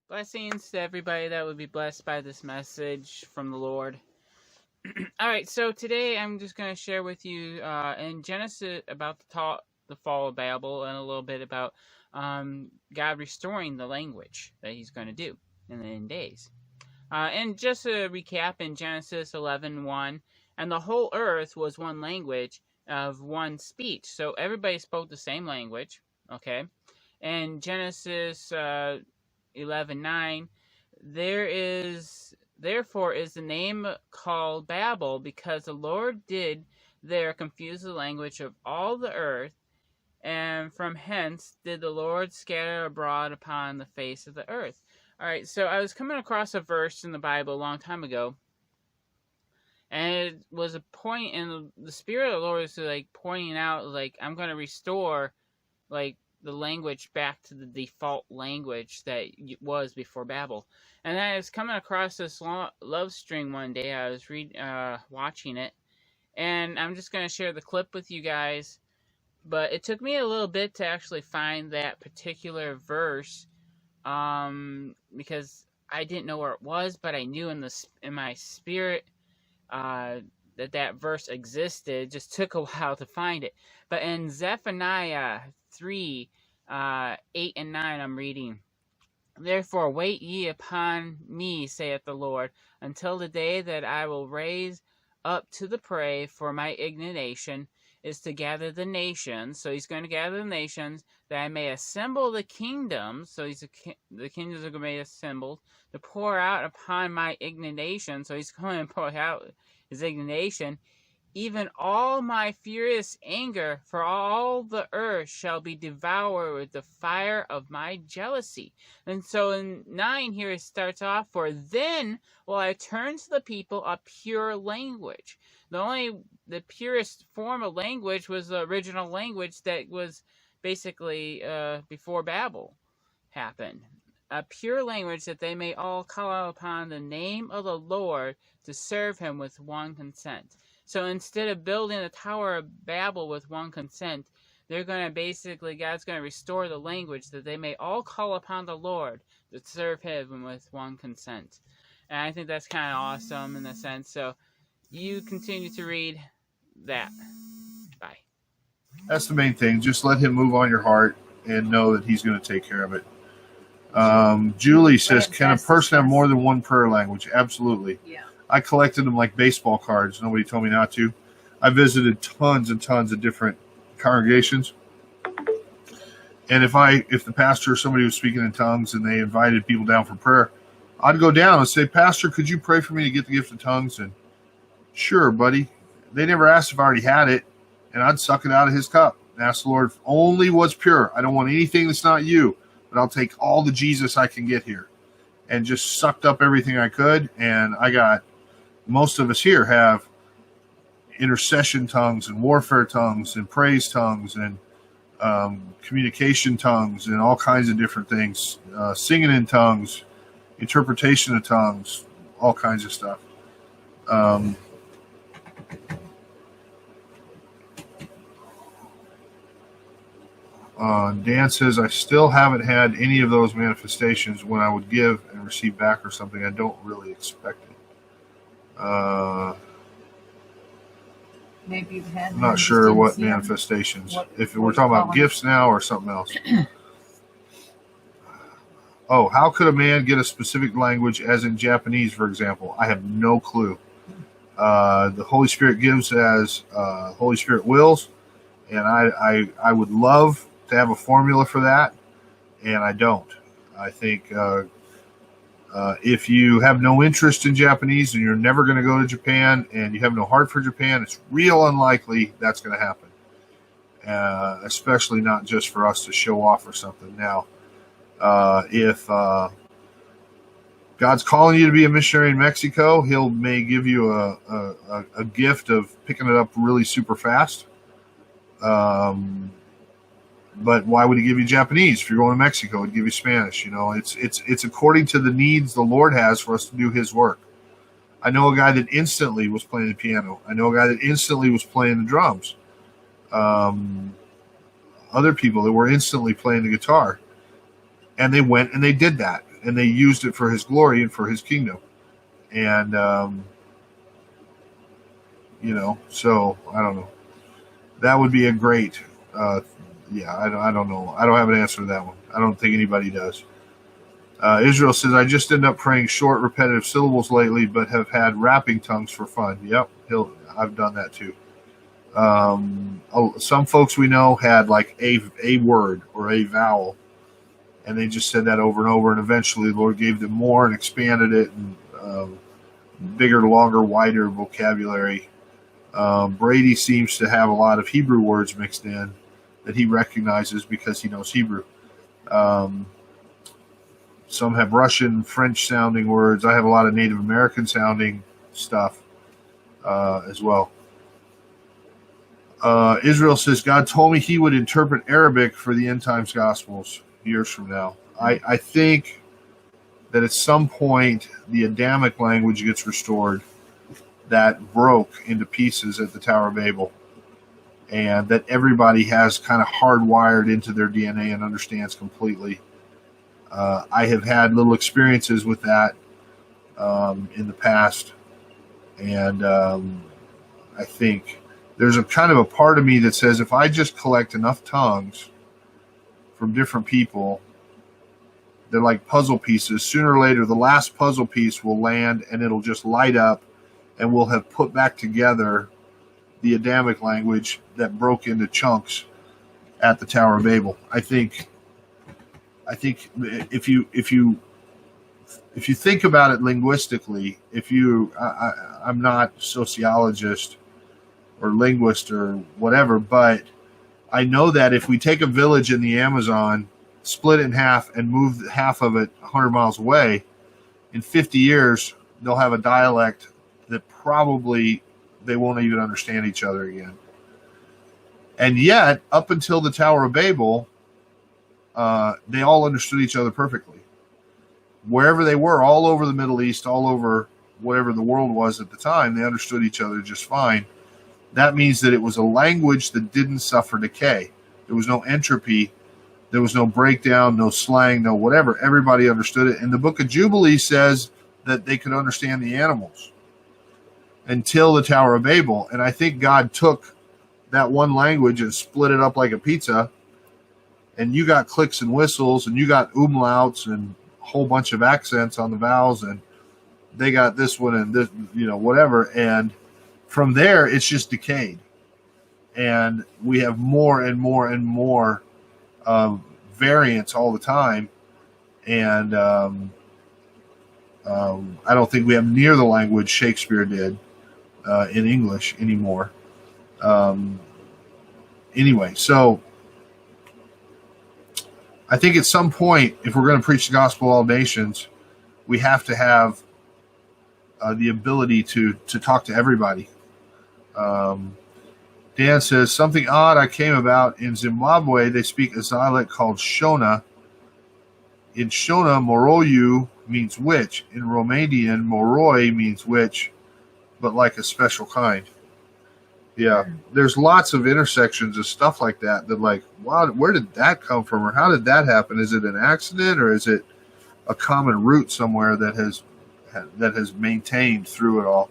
Blessings to everybody that would be blessed by this message from the Lord. All right, so today I'm just going to share with you in Genesis about the fall of Babel and a little bit about God restoring the language that he's going to do in the end days. And just to recap, in Genesis 11:1, and the whole earth was one language of one speech. So everybody spoke the same language, okay? And Genesis 11:9, therefore is the name called Babel, because the Lord did there confuse the language of all the earth, and from hence did the Lord scatter abroad upon the face of the earth. All right, so I was coming across a verse in the Bible a long time ago, and it was a point in the Spirit of the Lord was like pointing out, like, I'm going to restore, like, the language back to the default language that it was before Babel. And I was coming across this love string one day. I was watching it, and I'm just going to share the clip with you guys. But it took me a little bit to actually find that particular verse, because I didn't know where it was, but I knew in my spirit that verse existed. It just took a while to find it. But in Zephaniah 3, 8 and 9, I'm reading. Therefore wait ye upon me, saith the Lord, until the day that I will raise up to the prey, for my indignation is to gather the nations. So he's going to gather the nations, that I may assemble the kingdoms. So the kingdoms are going to be assembled, to pour out upon my indignation. So he's going to pour out his indignation, even all my furious anger, for all the earth shall be devoured with the fire of my jealousy. And so in 9 here it starts off, for then will I turn to the people a pure language. The purest form of language was the original language that was basically before Babel happened. A pure language, that they may all call out upon the name of the Lord, to serve him with one consent. So instead of building the Tower of Babel with one consent, they're going to basically, God's going to restore the language, that they may all call upon the Lord to serve him with one consent. And I think that's kind of awesome in a sense. So you continue to read that. Bye. That's the main thing. Just let him move on your heart and know that he's going to take care of it. Julie says, can a person have more than one prayer language? Absolutely. Yeah. I collected them like baseball cards. Nobody told me not to. I visited tons and tons of different congregations. And if the pastor or somebody was speaking in tongues and they invited people down for prayer, I'd go down and say, Pastor, could you pray for me to get the gift of tongues? And sure, buddy. They never asked if I already had it, and I'd suck it out of his cup and ask the Lord only what's pure. I don't want anything that's not you, but I'll take all the Jesus I can get here. And just sucked up everything I could, and most of us here have intercession tongues and warfare tongues and praise tongues and communication tongues and all kinds of different things, singing in tongues, interpretation of tongues, all kinds of stuff. Dan says, I still haven't had any of those manifestations when I would give and receive back or something. I don't really expect it. Maybe you've had. I'm not sure what manifestations. If we're talking about gifts now or something else. Oh, how could a man get a specific language, as in Japanese, for example? I have no clue. The Holy Spirit gives as Holy Spirit wills, and I would love to have a formula for that, and I don't. I think if you have no interest in Japanese and you're never going to go to Japan and you have no heart for Japan, it's real unlikely that's going to happen, especially not just for us to show off or something. Now, if God's calling you to be a missionary in Mexico, He'll may give you a gift of picking it up really super fast. But why would He give you Japanese? If you're going to Mexico, He'd give you Spanish. You know, it's according to the needs the Lord has for us to do His work. I know a guy that instantly was playing the piano. I know a guy that instantly was playing the drums. Other people that were instantly playing the guitar. And they went and they did that. and they used it for his glory and for his kingdom. And, so I don't know. That would be a great, I don't know. I don't have an answer to that one. I don't think anybody does. Israel says, I just end up praying short, repetitive syllables lately, but have had rapping tongues for fun. Yep, I've done that too. Some folks we know had like a word or a vowel, and they just said that over and over, and eventually the Lord gave them more and expanded it, and bigger, longer, wider vocabulary. Brady seems to have a lot of Hebrew words mixed in that he recognizes because he knows Hebrew. Some have Russian, French-sounding words. I have a lot of Native American-sounding stuff as well. Israel says, God told me he would interpret Arabic for the end times gospels years from now. I think that at some point the Adamic language gets restored that broke into pieces at the Tower of Babel, and that everybody has kind of hardwired into their DNA and understands completely. I have had little experiences with that in the past, and I think there's a kind of a part of me that says if I just collect enough tongues from different people, they're like puzzle pieces. Sooner or later, the last puzzle piece will land and it'll just light up, and we'll have put back together the Adamic language that broke into chunks at the Tower of Babel. I think if you think about it linguistically, I'm not a sociologist or linguist or whatever, but I know that if we take a village in the Amazon, split it in half, and move half of it 100 miles away, in 50 years, they'll have a dialect that probably they won't even understand each other again. And yet, up until the Tower of Babel, they all understood each other perfectly. Wherever they were, all over the Middle East, all over whatever the world was at the time, they understood each other just fine. That means that it was a language that didn't suffer decay. There was no entropy. There was no breakdown, no slang, no whatever. Everybody understood it. And the book of Jubilee says that they could understand the animals until the Tower of Babel. And I think God took that one language and split it up like a pizza. And you got clicks and whistles, and you got umlauts and a whole bunch of accents on the vowels, and they got this one and this, whatever. And from there, it's just decayed. And we have more and more and more variants all the time. And I don't think we have near the language Shakespeare did in English anymore. Anyway, so I think at some point, if we're going to preach the gospel to all nations, we have to have the ability to talk to everybody. Dan says, something odd I came about in Zimbabwe. They speak a dialect called Shona. In Shona, Moroyu means witch. In Romanian, Moroi means witch, but like a special kind. Yeah, there's lots of intersections of stuff like that like, wow, where did that come from, or how did that happen? Is it an accident, or is it a common root somewhere that has maintained through it all?